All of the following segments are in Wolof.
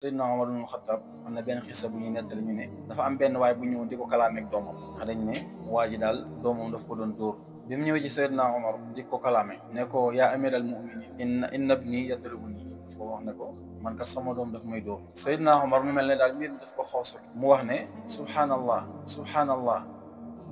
Seydina Omar ibn Khattab am na benn xisa bu ñuy nettali ñu ne dafa am benn waay bu ñëw di ko kalaameeg doomam ndax dañ ne waa ji daal doomam daf ko doon dóor bi mu ñëwee ci Seydina Omar di ko kalaame ne ko yaa amiral muminin inna ibni yadribuni foo wax ne ko man kat sama doom daf may dóor Seydina Omar mu mel ne daal mbir mi daf ko xoosul mu wax ne subhanallah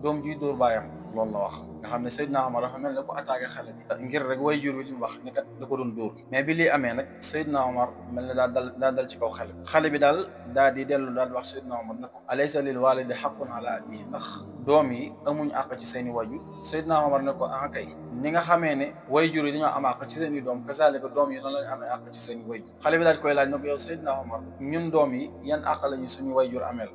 doom juy dóor baayam loolu la wax nga xam ne Seydina Omar dafa mel ne ko attaqué xale bi ngir rek way jur wi li mu wax ne kat da ko doon dóor mais bi lii amee nag Seydina Omar mel ne daa dal ci kaw xale bi daal daa di dellu daal wax Seydina Omar ne ko alaysa lil walidi haqqun ala abihi ndax doom yi amuñ àq ci seen i wajur Seydina Omar ne ko ah kay ni nga xamee ne way jur yi dañoo am àq ci seen i doom kazaalika doom yi noonu lañ amee àq ci seen i wayjur xale bi daal di koy laaj ne ko yow Seydina Omar ñun doom yi yan àq lañu suñu wayjur ameel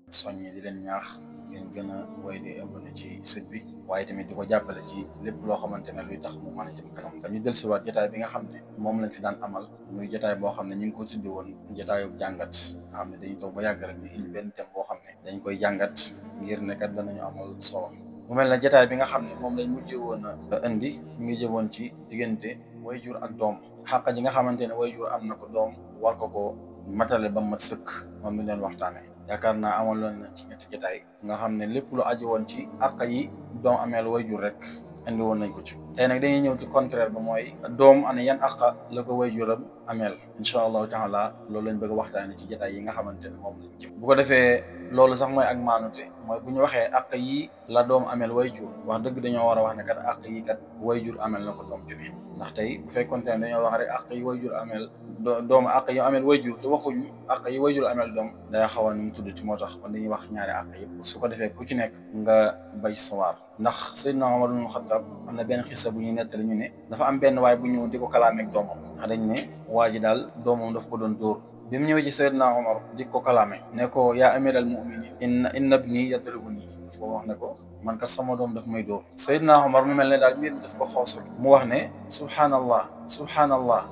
soññi di leen ñaax ngeen gën a woy di abonné ci site bi waaye tamit di ko jàppale ci lépp loo xamante ne luy tax mu mën a jëm kanam dañu dellusiwaat jotaay bi nga xam ne moom lañ fi daan amal muy jotaay boo xam ne ñu ngi ko tuddi woon jotaayub jàngat nga xam ne dañu toog ba yàgg rek ñu indi benn thème boo xam ne dañ koy jàngat ngir ne kat danañu amal solo mu mel ne jotaay bi nga xam ne moom lañ mujjee woon a indi ñu ngi jëmoon ci diggante wayjur ak doom xàq ji nga xamante ne wayjur am na ko doom war ko matale ba mat sëkk moom lañ leen waxtaanee yaakaar naa amoon loon nañ ci ñetti jotaay nga xam ne lépp lu aju woon ci àq yi doom ameel wayjur rek indi woon nañ ko ci tey nag dañuy ñëw ci contraire ba mooy doom ana yan àq la ko wayjuram ameel incha allahu taala loolu lañ bëgg a waxtaane ci jotaay yi nga xamante ne moom lañ jëm bu ko defee loolu sax mooy ak maanute mooy bu ñu waxee àq yi la doom ameel wayjur wax dëgg dañoo war a wax ne kat àq yi kat wayjur ameel na ko doom jumi ndax tey bu fekkoonte ne dañoo wax rek àq yi wayjur ameel doom àq yi ameel wayjur te waxuñu àq yi wayjur ameel doom day xaw a nu mu tudd ci moo tax kon dañuy wax ñaari àq yëpp su ko defee ku ci nekk nga bay sawaar ndax Seydina Omar ibn Khattab am na benn xisa bu ñuy nettali ñu ne dafa am benn waay bu ñëw di ko kalaameeg doomam ndax dañ ne waa ji daal doomam daf ko doon dóor bi mu ñëwee ci Seydina Omar di ko kalaame ne ko yaa amiral muminin inna ibni yadribuni foo wax ne ko man kat sama doom daf may dóor Seydina Omar mu mel ne daal mbir mi daf ko xoosul mu wax ne subhanallah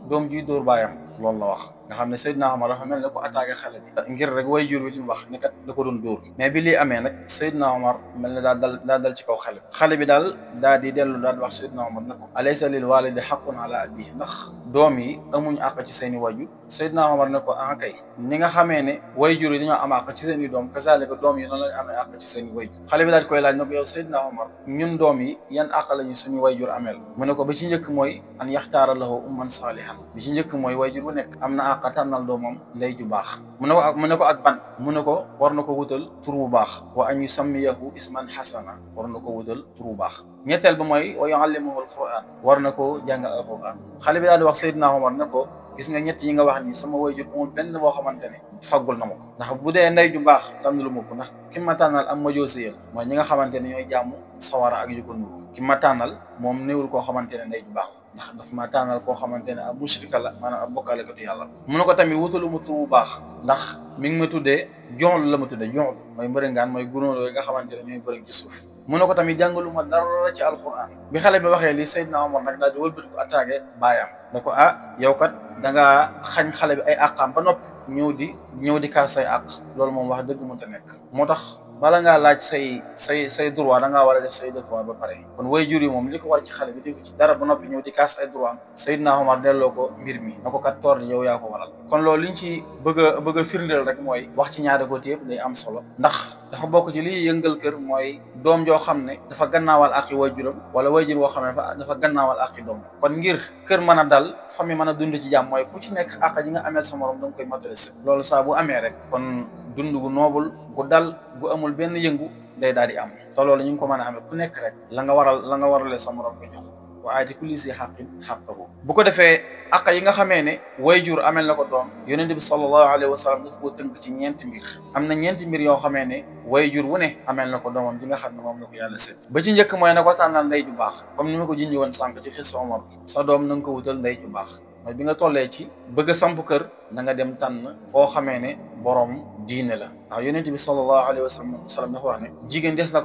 doom juy dóor baayam loolu la wax nga xam ne Seydina Omar dafa mel ne ko attaqué xale bi ngir rek way jur wi li mu wax ne kat da ko doon dóor mais bi lii amee nag Seydina Omar mel ne daa dal ci kaw xale bi daal daa di dellu daal wax Seydina Omar ne ko alaysa lil walidi haqqun ala abihi ndax doom yi amuñ àq ci seen i wajur Seydina Omar ne ko ah kay ni nga xamee ne way jur yi dañoo am àq ci seen i doom kazaalika doom yi noonu lañ amee àq ci seen i wayjur xale bi daal di koy laaj ne ko yow Seydina Omar ñun doom yi yan àq lañu suñu wayjur ameel mu ne ko ba ci njëkk mooy an yaxtaara lahu umman saalihan bi ci njëkk mooy wayjur bu nekk am na àq tànnal doomam ndey ju baax mu ne ko ak ban mu ne ko war na ko wutal tur bu baax wa an yusammiyahu isman xasana war na ko wutal tur bu baax ñetteel ba mooy wa yuallimuhu alquran war na ko jàngal alquran xale bi daal di wax Seydina Omar ne ko gis nga ñett yi nga wax ni sama wayjur amul benn boo xamante ne faggul na ma ko ndax bu dee ndey ju baax tànnalu ma ko ndax ki ma tànnal am ma joosiyal mooy ñi nga xamante ne ñooy jàmm sawara ak yu ko nuru ki ma tànnal moom néewul koo xamante ne ndey ju baax ndax daf ma tànnal koo xamante ne ab mushrika la maanaam ab bokkaalekatu yàlla mu ne ko tamit wutalu mu tur bu baax ndax mi ngi ma tuddee joxlu la ma tuddee joxlu mooy mbërëngaan mooy gunóor yooyu nga xamante ne ñooy bërëng ci suuf mu ne ko tamit jàngalu ma dara ci alquran bi xale bi waxee li Seydina Omar nag daal di wëlbati ko attaqué baayam ne ko yow kat da ngaa xañ xale bi ay àqam ba noppi ñëw di kaas say àq loolu moom wax dëgg mënta nekk moo tax bala ngaa laaj say droit da ngaa war a def say devoir ba pare kon waajur yi moom li ko war ci xale bi defu ci dara ba noppi ñëw di kaas ay droit am Seydina Omar delloo ko mbir mi na ko kat toor yow yaa ko waral kon loolu liñ ci bëgg a firndeel rek mooy wax ci ñaari côté yëpp day am solo ndax dafa bokk ci liy yëngal kër mooy doom joo xam ne dafa gannaawal àqi waajuram wala waajur woo xam ne dafa gannaawal àqi doom kon ngir kër mën a dal famille mën a dund ci jàmm mooy ku ci nekk àq ji nga ameel sa morom da nga koy matale sëkk loolu saa bu amee rek kon dund gu noobul gu dal gu amul benn yëngu day daal di am te loolu ñu ngi ko mën a amee ku nekk rek la nga warale sa morom ko jox wa aati kulli si xaqin xaqahu bu ko defee àq yi nga xamee ne wayjur amel na ko doom yonent bi sallallahu alayhi wa sallam daf koo tënk ci ñeenti mbir am na ñeenti mbir yoo xamee ne wayjur wu ne amel na ko doomam di nga xam ne moom la ko yàlla sédd ba ci njëkk mooy na ko tànnal ndey ju baax comme ni ma ko junj woon sànq ci xis Omar sa doom na nga ko wutal ndey ju baax mooy bi nga tollee ci bëgg a samp kër na nga dem tànn koo xamee ne borom diine la ndax yonent bi sallallahu alayhi wa sallam dafa wax ne jigéen des na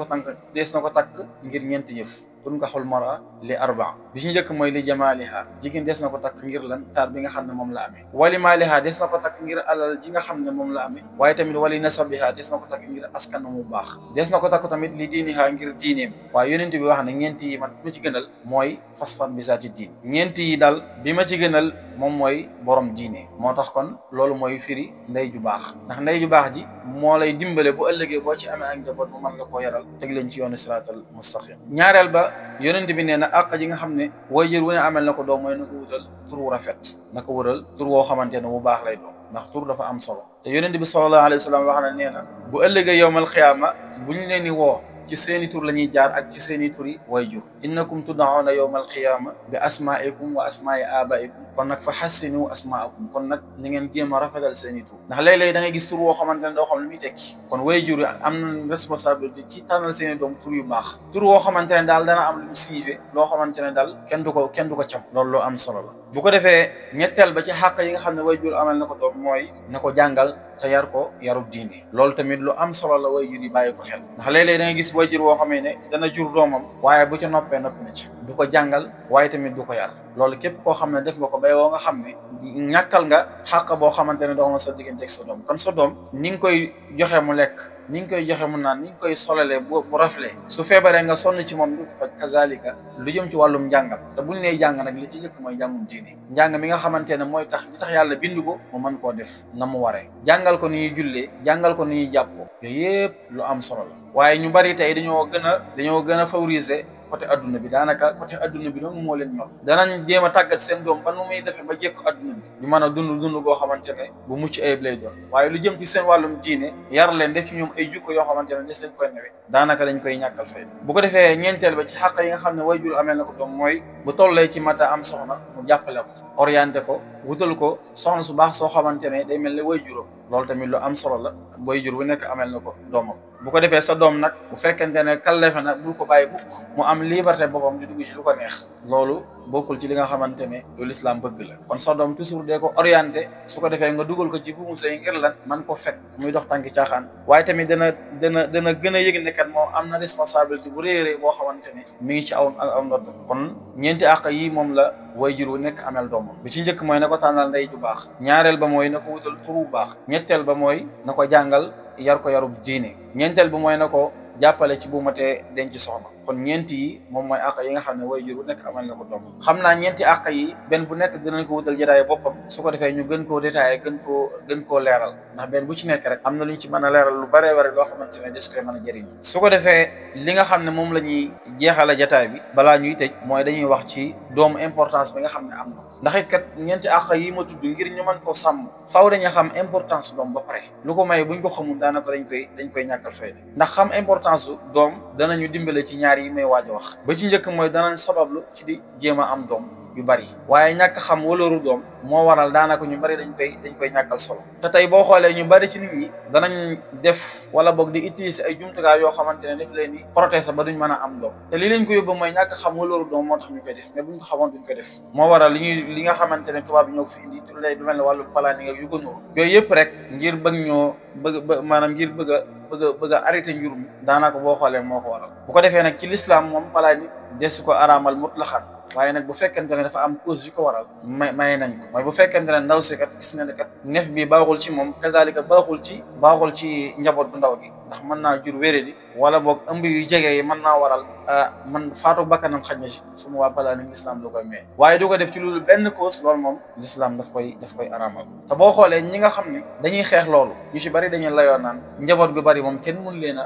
ko takk ngir ñeenti yëf tunkaxul mara li arbaa bi ci njëkk mooy li jamaaliha jigéen des na ko takk ngir lan taar bi nga xam ne moom la amee wali maaliha des na ko takk ngir alal ji nga xam ne moom la amee waaye tamit wali nasabiha des na ko takk ngir askan mu baax des na ko takk tamit li diiniha ngir diineem waaye yonent bi wax ne ñeenti yi man bi ma ci gënal mooy fasfan bi zaati diin ñeenti yi daal bi ma ci gënal moom mooy borom diine. moo tax kon loolu mooy firi ndey ju baax, ndax ndey ju baax ji moo lay dimbale bu ëllëgee boo ci amee ak njaboot mu mën la koo yaral teg leen ci yoonu siraatal mustaqim. ñaareel ba yonent bi nee na àq ji nga xam ne waajur wu ne amel na ko doom mooy na ko wutal tur wu rafet, na ko wutal tur woo xamante ne bu baax lay doon, ndax tur dafa am solo. te yonent bi sallallahu alayhi wa sallam wax na nee na bu ëllëgee yowmal xiyaama bu ñu leen di woo ci seeni tur la ñuy jaar ak ci seeni turi wayjur. innakum tud'auna yawmal qiyaama bi asmaikum wa asmaai abaikum, kon nag fa hassinu asmaakum, kon nag ni ngeen jéem a rafetal seeni tur. ndax léeg-léeg da ngay gis tur woo xamante ne doo xam lu muy tekki, kon wayjur yi am na responsabilité ci tànnal seeni doom tur yu baax, tur woo xamante ne daal dana am lu mu signifié loo xamante ne daal kenn du ko cam. loolu loo am solo la. bu ko defee ñetteel ba ci xàq yi nga xam ne wayjur amal na ko doom mooy na ko jàngal te yar ko yarub diine. loolu tamit lu am solo la wayjur yi bàyyi ko xel, ndax léeg-léeg da ngay gis wayjur woo xamee ne dana jur doomam waaye bu ca noppi na ci du ko jàngal waaye tamit du ko yar. loolu képp koo xam ne def nga ko bay woo nga xam ne ñàkkal nga xàq boo xamante ne dox na sa diggante ak sa doom. kon sa doom ni nga koy joxe mu lekk, ni nga koy joxe mu naan, ni nga koy solalee bu raflee, su feebaree nga sonn ci moom di ko faj. kazalika lu jëm ci wàllum njàngam, te buñ nee jàng nag li ci njëkk mooy njàngum diine, njàng mi nga xamante ne mooy tax li tax yàlla bindu ko mu mën koo def na mu waree. jàngal ko ni ñuy jullee, jàngal ko ni ñuy jàppoo, yooyu yëpp lu am solo la. waaye ñu bari tey dañoo gën a favoriser côté adduna bi. daanaka côté adduna bi dong moo leen ñor. danañ jéem a tàggat seen doom ba nu muy defee ba jekk adduna bi ñu mën a dund goo xamante ne bu mucc ayib lay doon. waaye lu jëm ci seen wàllum diine, yar leen def ci ñoom ay jukko yoo xamante ne des leen koy newe, daanaka dañ koy ñàkkal fay. bu ko defee ñeenteel ba ci xàq yi nga xam ne wayjur amee na ko doom mooy bu tollee ci mata am soxna mu jàppale ko, orienté ko, wutal ko soxna su baax soo xamante ne day mel ne wayjuram. loolu tamit lu am solo la, wayjur bu nekk amel na ko doomam. bu ko defee sa doom nag bu fekkente ne kallefe na bul ko bàyyi mukk mu am liberté boppam di dugg ci lu ko neex. loolu bokkul ci li nga xamante ne lu lislaam bëgg la. kon sa doom toujours dee ko orienté, su ko defee nga dugal ko ci bu mu sëy ngir lan man ko fekk muy dox tànki caaxaan. waaye tamit dana gën a yëg ne kat moom am na responsabilité bu réerée boo xamante ne mi ngi ci aw ndodd. kon ñeenti àq yi moom la wayjur wu nekk amel doomam. bi ci njëkk mooy na ko tànnal ndey ju baax, ñaareel ba mooy na ko wutal tur bu baax, ñetteel ba mooy na ko jàngal yar ko yarub diine, ñeenteel ba mooy na ko jàppale ci bu matee denc soxna. kon ñeenti yi moom mooy àq yi nga xam ne wayjur bu nekk amal na ko doom. xam naa ñeenti àq yi benn bu nekk dinañ ko wutal jotaay boppam, su ko defee ñu gën koo détaillé gën koo leeral, ndax benn bu ci nekk rek am na lu ñu ci mën a leeral lu baree bari loo xamante ne des koy mën a jëriñ. su ko defee li nga xam ne moom la ñuy jeexale jotaay bi balaa ñuy tëj mooy dañuy wax ci doomu importance bi nga xam ne am na ko. ndax it kat ñeenti àq yi ma tudd ngir ñu mën koo sàmm faaw dañu xam importance doom ba pare. lu ko may buñ ko xamul daanaka dañ koy ñàkkal fayda. ndax xam importance doom danañu dimbale ci ñaar yi may waaj a wax. ba ci njëkk mooy danañ sabablu ci di jéem a am doom yu bari, waaye ñàkk xam walooru doom moo waral daanaka ñu bari dañ koy ñàkkal solo. te tey boo xoolee ñu bari ci nit ñi danañ def wala boog di utiliser ay jumtukaay yoo xamante ne daf leen di protéger ba duñ mën a am doom, te li leen ko yóbbu mooy ñàkk xam walooru doom moo tax ñu koy def, mais buñ ko xamoon duñ ko def. moo waral li nga xamante ne tubaab bi ñoo ko fi indi du mel ne wàllu planning ak yu ko nuru yooyu yëpp rek ngir bëgg a arrêté njur mi daanaka boo xoolee moo ko waral. bu ko defee nag ci l'islam moom planning desu ko araamal mutlaqan, waaye nag bu fekkente ne dafa am cause yu ko waral may nañ ko. mooy bu fekkente ne ndaw si kat gis na ne kat nef bi baaxul ci moom, kazalika baaxul ci njaboot bu ndaw gi, ndax mën naa jur wéredi wala boog ëmb yu jege yi mën naa waral man faatu bakkanam xaj na ci su ma waa planning l'islam du koy may. waaye du ko def ci loolu benn cause, loolu moom l'islam daf koy araamal. te boo xoolee ñi nga xam ne dañuy xeex loolu ñu ci bari dañuy layoo naan njaboot gu bari moom kenn mun leen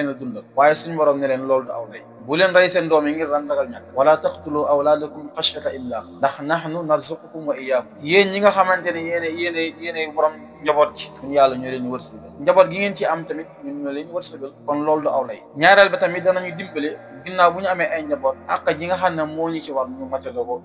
a dundal, waaye suñu borom ne leen loolu du aw lay. bu leen rey seen doom yi ngir ran ragal ñàkk. wala taqtulu awlaadakum xashyata imlaaq, ndax nahnu narzuqukum wa iyyaakum. yéen ñi nga xamante ne yéene borom njaboot ci ñun yàlla ñoo leen wërsëgal, njaboot gi ngeen ci am tamit ñun ñoo leen wërsëgal, kon loolu du aw lay. ñaareel ba tamit danañu dimbale ginnaaw bu ñu amee ay njaboot àq ji nga xam ne moo ñu ci war ñu matale ko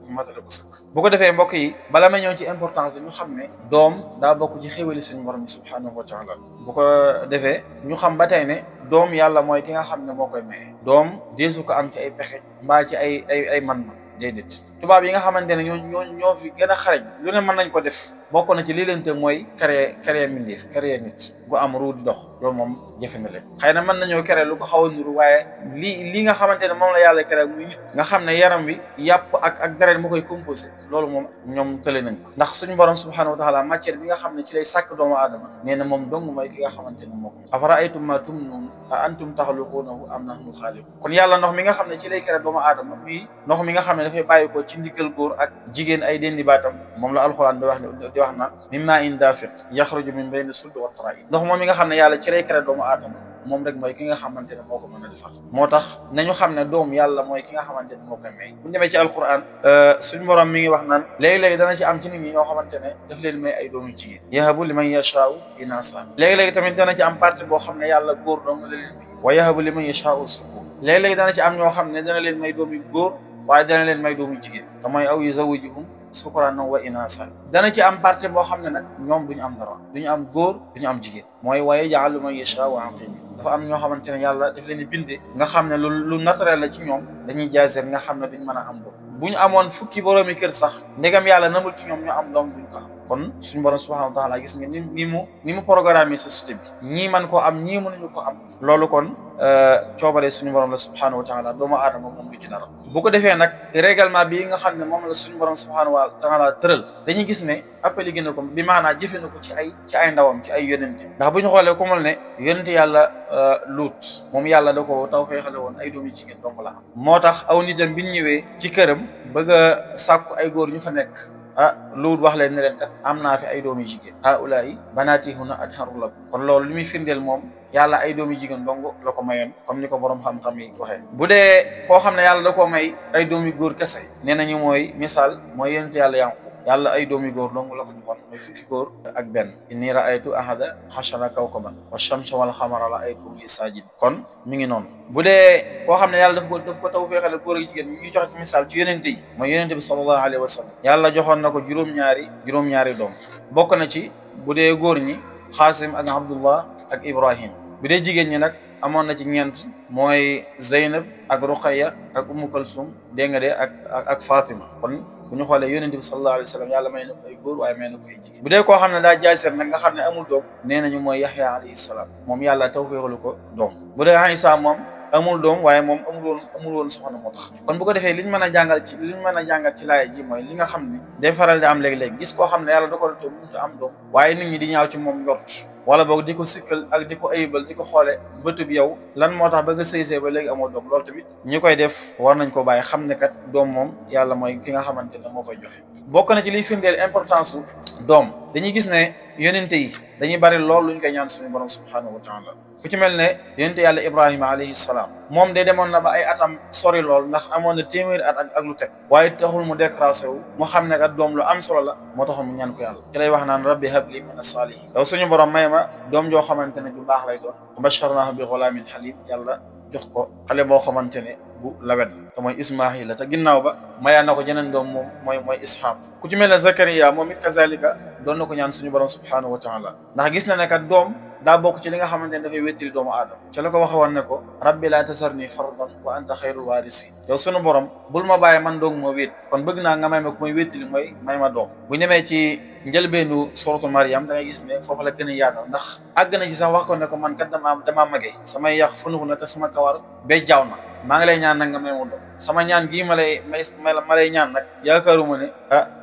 sëkk. bu ko defee mbokk yi bala ma ñëw ci importance bi ñu xam ne doom daa bokk ci xéwali suñu borom bi subhaanahu wa taala. bu ko defee ñu xam ba tey ne doom yàlla mooy ki nga xam ne moo koy maye. doom deesu ko am ci ay pexe mbaa ci ay man-man déedéet. tubaab yi nga xamante ne ñoo fi gën a xarañ lu ne mën nañ ko def, bokk na ci lii leen te mooy créer mindeef, créer nit gu am ruu di dox. loolu moom jafe na leen. xëy na mën nañoo créer lu ko xaw a nuru, waaye lii nga xamante ne moom la yàlla créer muy nit nga xam ne yaram wi yàpp ak deret mu koy composé, loolu moom ñoom tële nañ ko. ndax suñu borom subhanahu wa taala matière bi nga xam ne ci lay sàkk doomu aadama nee na moom dong mooy ki nga xamante ne moo ko. afara'aytum ma tumnuun a antum taxluquunahu am nahnu xaaliquun. kon yàlla ndox mi nga xam ne ci lay créer doomu aadama muy ndox mi nga xam ne dafay bàyyi ko ci ci ndiggal góor ak jigéen ay dendi baatam moom la alxuraan di wax naan mimma in daafiq yaxruju min bayni sulbi wa taraa'ib ndox moom mi nga xam ne yàlla ci lay créé doomu aadama moom rek mooy ki nga xamante ne moo ko mën a defar moo tax nañu xam ne doom yàlla mooy ki nga xamante ne moo koy may bu ñu demee ci alquran suñu borom mi ngi wax naan léegi-léegi dana ci am ci nit ñi ñoo xamante ne daf leen may ay doomu jigéen yahabu liman yashaa'u inaasa léegi-léegi tamit dana ci am partie boo xam ne yàlla góor dong la leen may wa yahabu liman yashaa'u sukur léegi-léegi dana ci am ñoo xam ne dana leen may doomu góor waaye dana leen may doomu jigéen te mooy aw yuzawwijuhum sukuraan wa inaasa dana ci am partie boo xam ne nag ñoom duñu am dara duñu am góor duñu am jigéen mooy wa yaj'alu man yashaa'u aqiima dafa am ñoo xamante ne yàlla daf leen di bindee nga xam ne lu naturel la ci ñoom dañuy jaaseer nga xam ne duñ mën a am doom bu ñu amoon fukki boroomi kër sax ndegam yàlla namul ci ñoom ñu am doom duñ ko am kon suñu borom subhanahu wa taala gis nga ni mu programme société bi ñii man koo am ñii mënuñu ko am loolu kon coobare suñu borom la subhanahu wa taala doomu aadama moom du ci dara bu ko defee nag règlement bii nga xam ne moom la suñu borom subhanahu wa taala tëral dañuy gis ne appeli gën a ko bi maanaa jëfe na ko ci ay ndawam ci ay yonente ndax bu ñu xoolee ku mel ne yonente yàlla Luut moom yàlla da ko taw feexale woon ay doomi jigéen donc la am moo tax aw nitam bi ñu ñëwee ci këram bëgg a sàkku ay góor ñu fa nekk Luut wax leen ne leen kat am naa fi ay doomi jigéen haa'ulaa'i banaati hunna atharu lakum kon loolu li muy firndeel moom yàlla ay doomi jigéen dong la ko mayoon comme ni ko borom xam-xam yi waxee bu dee koo xam ne yàlla da koo may ay doomi góor kese nee nañu mooy misaal mooy yonent yàlla Yaaqub yàlla ay doomi góor dong la ko joxoon mooy fukki góor ak benn inni ra'aytu ahada ashara kawkaban wa shamsa wal qamara ra'aytuhum li saajid kon mi ngi noonu bu dee koo xam ne yàlla daf ko taw feexale góor ak jigéen ñu joxe ci misaal ci yonente yi mooy yonente bi sallallahu alayhi wa sallam yàlla joxoon na ko juróom-ñaari doom bokk na ci bu dee góor ñi Xaasim ak Abdullah ak Ibrahim bu dee jigéen ñi nag amoon na ci ñeent mooy Zeynab ak Ruqayya ak Umu Kalsum dégg nga de ak Fatima kon bu ñu xoolee yonente bi sallallahu alayhi wa sallam yàlla may na ko ay góor waaye may na ko ay jigéen bu dee koo xam ne daa jaay seet nag nga xam ne amul doom nee nañu mooy Yaxya alayhi salaam moom yàlla tawfeexalu ko doom bu dee Isa moom amul doom waaye moom amul woon soxna moo tax kon bu ko defee liñ mën a jàngal ci laaya ji mooy li nga xam ne day faral di am léeg-léeg gis koo xam ne yàlla da ko doon mënut a am doom waaye nit ñi di ñaaw ci moom njort wala boog di ko sikkal ak di ko ayibal di ko xoole bëtub yow lan moo tax ba nga sëy ba léegi amoo doom loolu tamit ñi koy def war nañ ko bàyyi xam ne kat doom moom yàlla mooy ki nga xamante ne moo koy joxe bokk na ci liy firndeel importance su doom dañuy gis ne yonente yi dañuy bari lool luñ koy ñaan suñu borom subhanahu wa taala ku ci mel ne yonente yàlla Ibrahima alayhi salaam moom de demoon na ba ay atam sori lool ndax amoon na téeméeri at ak lu teg waaye taxul mu décrassé wu mu xam ne kat doom lu am solo la moo taxoon mu ñaan ko yàlla ci lay wax naan rabbi habli min as-salihin yow suñu borom may ma doom joo xamante ne bu baax lay doon basharnaahu bi ghulamin halim yàlla jox ko xale boo xamante ne bu lawet te mooy Ismaahila te ginnaaw ba mayaa na ko jeneen doom moom mooy Isxaaq ku ci mel ne Zakariya moom it kazalika doon na ko ñaan suñu borom subhanahu wa taala ndax gis na ne kat doom daa bokk ci li nga xamante ne dafay wéttali doomu aadama ca la ko waxe woon ne ko rabbi laa tasarni fardan wa anta xayrul waarisiin yow sunu borom bul ma bàyyi man doog moo wéet kon bëgg naa nga may ma ku may wéttali mooy may ma doom bu ñemee ci njëlbeenu suratu Maryam da ngay gis ne foofu la gën a yaatal ndax àgg na ci sax wax ko ne ko man kat damaa magee samay yax funuxu na te sama kawar bee jaaw na maa ngi lay ñaan nag nga may ma doom sama ñaan gii ma lay ñaan nag yaakaaruma ne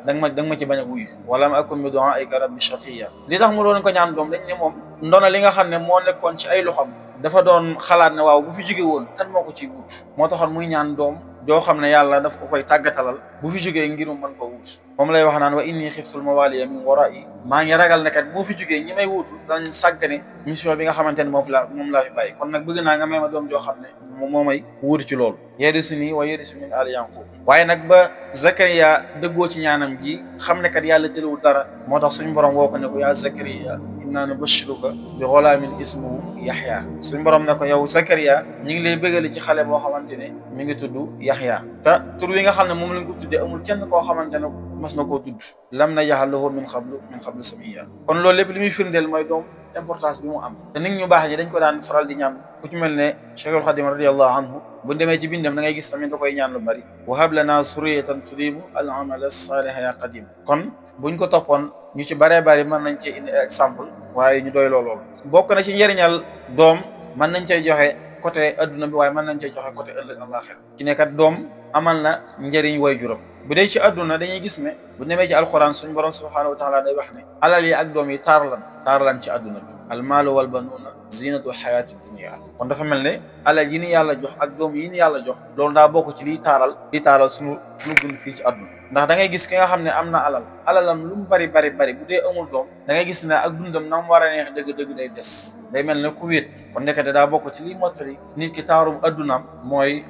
da nga ma ci bañ a wuyu wala ma akun bi du'aa'ika rabbi shaqiyya li tax mu doon ko ñaan doom dañ ne moom ndona li nga xam ne moo nekkoon ci ay loxam dafa doon xalaat ne waaw bu fi jóge woon kan moo ko ciy wut moo taxoon muy ñaan doom joo xam ne yàlla daf ko koy tàggatalal bu fi jógee ngir mu mën ko wut moom lay wax naan wa inni xiftul mawaliya min wara'i maa ngi ragal ne kat bu fi jógee ñi may wuutu dañ sàggane mission bi nga xamante ne moom laa fi bàyyi kon nag bëgg naa nga may ma doom joo xam ne moo may wuutu ci loolu yarisuni wa yarisu min aali Yaqub waaye nag ba Zakariya dëggoo ci ñaanam ji xam ne kat yàlla tëlewul dara moo tax suñu borom woo ko ne ko yaa Zakariya innaa nubashshiruka bi ghulaamin ismuhu Yaxya suñu borom ne ko yow Zakariya ñu ngi lay bëggale ci xale boo xamante ne mi ngi tudd Yaxya te tur wi nga xam ne moom lañ ko tuddee amul kenn koo xamante ne mas na koo tudd lam naj'al lahu min qablu samiyya kon loolu lépp li muy firndeel mooy doom importance bi mu am te nit ñu baax ñi dañ ko daan faral di ñaan ku ci mel ne Cheikhul Khadim radiyallahu anhu bu demee ci bindam da ngay gis tamit da koy ñaan lu bari wa hab lana suriyatan tudimu al amala salih ya qadim kon buñ ko toppoon ñu ci baree bari mën nañ cee indi exemple waaye ñu doy loolu bokk na ci njëriñal doom mën nañ cee joxe côté adduna bi waaye mën nañ cee joxe côté ëllëg àllaaxira ci ne kat doom amal na njëriñ way juram bu dee ci adduna dañuy gis ne bu demee ci alxuraan suñu borom subhaanahu wa taala day wax ne alal yi ak doom yi taar lan ci adduna bi al maalu wal banuuna zinatul xayaati dunia kon dafa mel ne alal yi ni yàlla jox ak doom yi ni yàlla jox loolu daa bokk ci liy taaral suñu dund fii ci àdduna ndax da ngay gis ki nga xam ne am na alalam lu mu bari bu dee amul doom da ngay gis ne ak dundam na mu war a neex dëgg-dëgg day des day mel ne ku wéet kon ndekete daa bokk ci liy mottali nit ki taarum addunaam mooy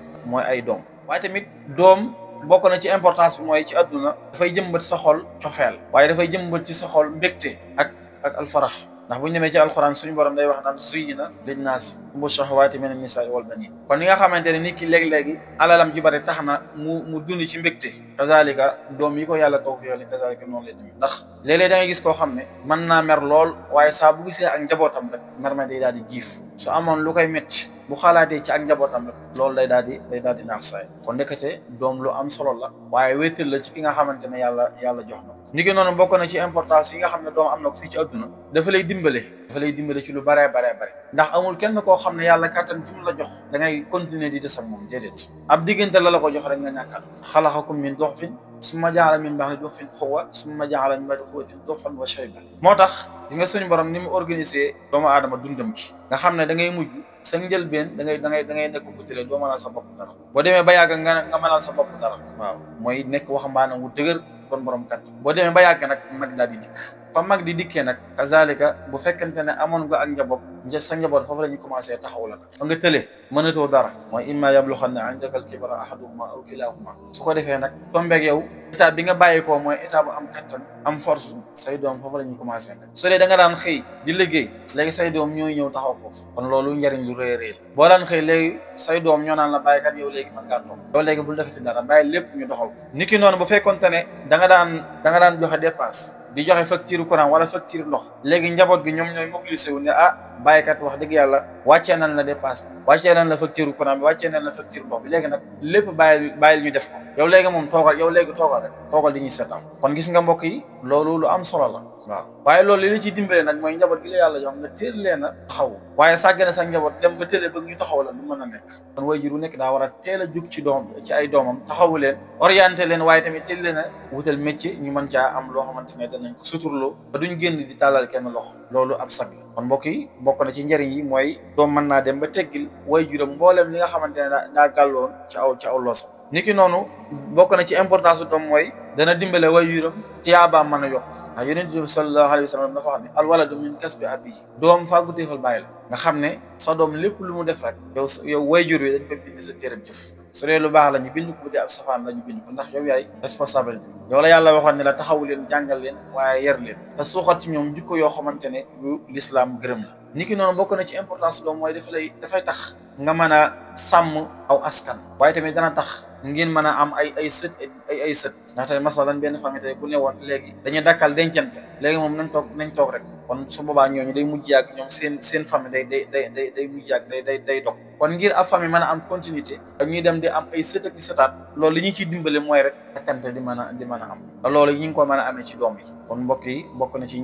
ay doom waaye tamit doom bokk na ci importance bi mooy ci àdduna dafay jëmbat sa xol cofeel waaye dafay jëmbat ci sa xol mbégte ak alfarax ndax bu ñu demee ci alxuraan suñu borom day wax naan zuyyina linnaasi hubbu shahwaati mina nisaa wal baniin kon ni nga xamante ne nit ki léegi-léegi alalam ji bari tax na mu dund ci mbégte kazalika doom yi ko yàlla tawfiixal kazalika noonu lay demee ndax léeg-léeg da ngay gis koo xam ne mën naa mer lool waaye saa bu gisee ak njabootam rek mer ma day daal di jiif su amoon lu koy métti bu xalaatee ci ak njabootam rek loolu day daal di naax saay kon ndekete doom lu am solo la waaye wéetal la ci ki nga xamante ne yàlla jox na ko ni ki noonu bokk na ci importance yi nga xam ne doom am na ko fii ci adduna dafa lay dimbale ci lu bare ndax amul kenn koo xam ne yàlla kattan ci mu la jox da ngay continuer di des ak moom déedéet ab diggante la ko jox rek nga ñàkkal xalaqakum min du'fin summa ja'ala min ba'di du'fin quwwa summa ja'ala min ba'di quwwatin du'fan wa shayban moo tax gis nga suñu borom ni mu organisé doomu aadama dundam gi nga xam ne da ngay mujj sa njëlbeen da ngay nekk butile doo mënal sa bopp dara boo demee ba yàgg nga mënal sa bopp dara waaw mooy nekk waxambaane wu dëgër kon borom kat boo demee ba yàgg nag mag daal di dikk fa mag di dikkee nag kazalika bu fekkente ne amoon nga ak njaboot sa njaboot foofu la ñu commencé taxaw la fa nga tëlee mënatoo dara mooy imma yablughanna indaka al-kibara ahaduhuma aw kilahuma su ko defee nag tombeeg yow état bi nga bàyyikoo mooy état bu am kattan am force say doom foofu la ñu commencé nag su dee da nga daan xëy di liggéey léegi say doom ñooy ñëw taxaw foofu kon loolu njariñ lu rëy a rëy boo daan xëy léegi say doom ñoo naan la bàyyi kat yow léegi mën ngaa toog yow léegi bul defati dara bàyyi lépp ñu doxal ko niki noonu bu fekkonte ne da nga daan joxe dépasse di joxe facture courant wala facture ndox léegi njaboot gi ñoom ñooy mobilisé wu ne bàyyikat wax dëgg yàlla wàccee nañ la dépasse bi wàccee nañ la facture courant bi wàccee nañ la facture ndox bi léegi nag lépp bàyyil ñu def ko yow léegi moom toogal rek toogal di ñuy seetaan kon gis nga mbokk yi loolu lu am solo la waaw waaye loolu li la ciy dimbale nag mooy njaboot gi la yàlla jox nga teel leen a taxaw waaye sàggane sa njaboot dem ba télé bëgg ñu taxaw la du mën a nekk kon waajur wu nekk daa war a teel a jug ci ay doomam taxawu leen orienté leen waaye tamit teel leen a wutal métier ñu mën caa am loo xamante ne danañ ko suturloo ba duñ génn di tàllal kenn loxo loolu ab sag kon mbokk yi bokk na ci njëriñ yi mooy doom mën naa dem ba teggil waajuram mboolem li nga xamante ne daa gàlloon ci aw loosam niki noonu bokk na ci importance su doom mooy dana dimbale waajuram tiyaabaam mën a yokk ndax yonent bi sallallahu alayhi wa sallam dafa xam ne alwaladu min kasbi abihi doom fàggu téefal bàyyi la nga xam ne sa doom lépp lu mu def rek yow waajur wi dañ ko bind sa téeram jëf su dee lu baax la ñu bind ko bu dee ab safaan la ñu bind ko ndax yow yaay responsable bi yow la yàlla waxoon ne la taxawu leen jàngal leen waaye yar leen te suuxat ci ñoom jikko yoo xamante ne lu lislaam gërëm la niki noonu bokk na ci importance doom mooy dafay tax nga mën a sàmm aw askan waaye tamit dana tax ngeen mën a am ay sët ndaxte masalan benn famille tey bu ne woon léegi dañuy dakkal dencante léegi moom nañ toog rek kon su boobaa ñooñu day mujj yàgg ñoom seen famille day mujj yàgg day dog kon ngir ab famille mën a am continuité ak ñuy dem di am ay sët ak sëtaat loolu li ñu ciy dimbale mooy rek dakkante di mën a am loolu ñu ngi ko mën a amee ci doom yi kon mbokk yi bokk na ci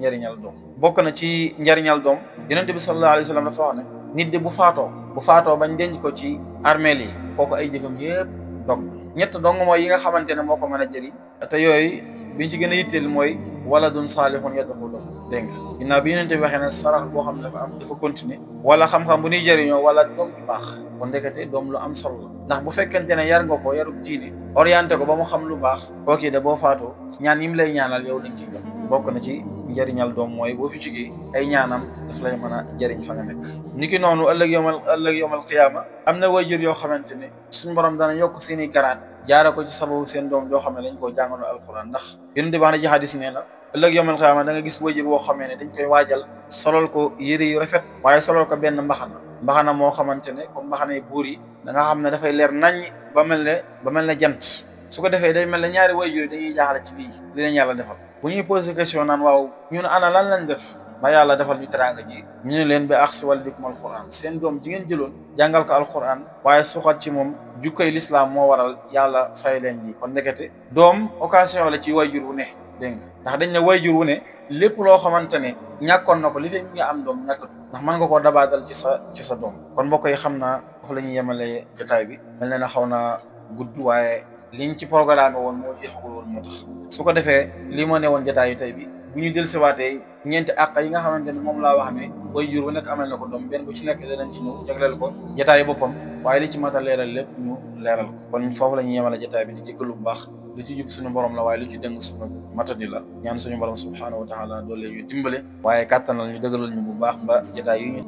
njëriñal doom yonent bi sallallahu alayhi wa sallam dafa wax ne nit de bu faatoo bañ denc ko ci armeel yi kooku ay jëfam yëpp dog ñett dong mooy yi nga xamante ne moo ko mën a jëriñ te yooyu biñ ci gën a yitteel mooy waladun saalihun yad'u lahu dégg nga ginnaaw bi yonent bi waxee ne sarax boo xam ne dafa continuer wala xam-xam bu ñuy jëriñoo wala doom bi baax kon ndekete doom lu am solo la ndax bu fekkente ne yar nga ko yarub diine orienté ko ba mu xam lu baax kooki de boo faatoo ñaan yi mu lay ñaanal yow dañ ciy jot bokk na ci njëriñal doom mooy boo fi jógee ay ñaanam daf lay mën a jëriñ fa nga nekk niki noonu ëllëg yawmal qiyaama am na waajur yoo xamante ne suñu borom dana yokk seen i garaat jaara ko ci sababu seen doom yoo xam ne dañ koo jàngaloon alxuraan ndax yonent bi wax na ci hadiis nee na ëllëg yawmal qiyaama da nga gis waajur woo xamee ne dañ koy waajal solol ko yére yu rafet waaye solol ko benn mbaxana moo xamante ne comme mbaxana yi buur yi da nga xam ne dafay leer naññ ba mel ne jant su ko defee day mel ne ñaari waajur yi dañuy jaaxle ci lii li leen yàlla defal bu ñuy posé question naan waaw ñun ana lan lañ def ba yàlla defal ñu teraanga ji ñu ne leen bi axsi waladikum alquran seen doom ji ngeen jëloon jàngal ko alquran waaye suxat ci moom jukkoy lislaam moo waral yàlla fay leen ji kon ndekete doom occasion la ci waajur wu ne dégg nga ndax dañ ne waajur wu ne lépp loo xamante ne ñàkkoon na ko li fekk nga am doom ñàkkatu ndax mën nga koo dabaatal ci sa doom kon mbokk yi xam naa foofu la ñuy yemale jotaay bi mel na xaw naa gudd waaye liñ ci programme woon moo jeexagul woon moo tax su ko defee lii moo ne woon jotaay yu tey bi bu ñu dellusiwaatee ñeenti àq yi nga xamante ne moom laa wax ne way jur bu nekk amel na ko doom benn bu ci nekk danañ ci ñëw jagleel ko jataayu boppam waaye li ci mat a leeral lépp ñu leeral ko kon foofu la ñu yemale jataay bi di jéggalu bu baax lu ci jub suñu borom la waaye lu ci dëng suñu matadi la ñaan suñu borom subhaanahu wa taala doole ñu dimbale waaye kàttanal ñu dëggalal ñu bu baax ba jataay yu ñu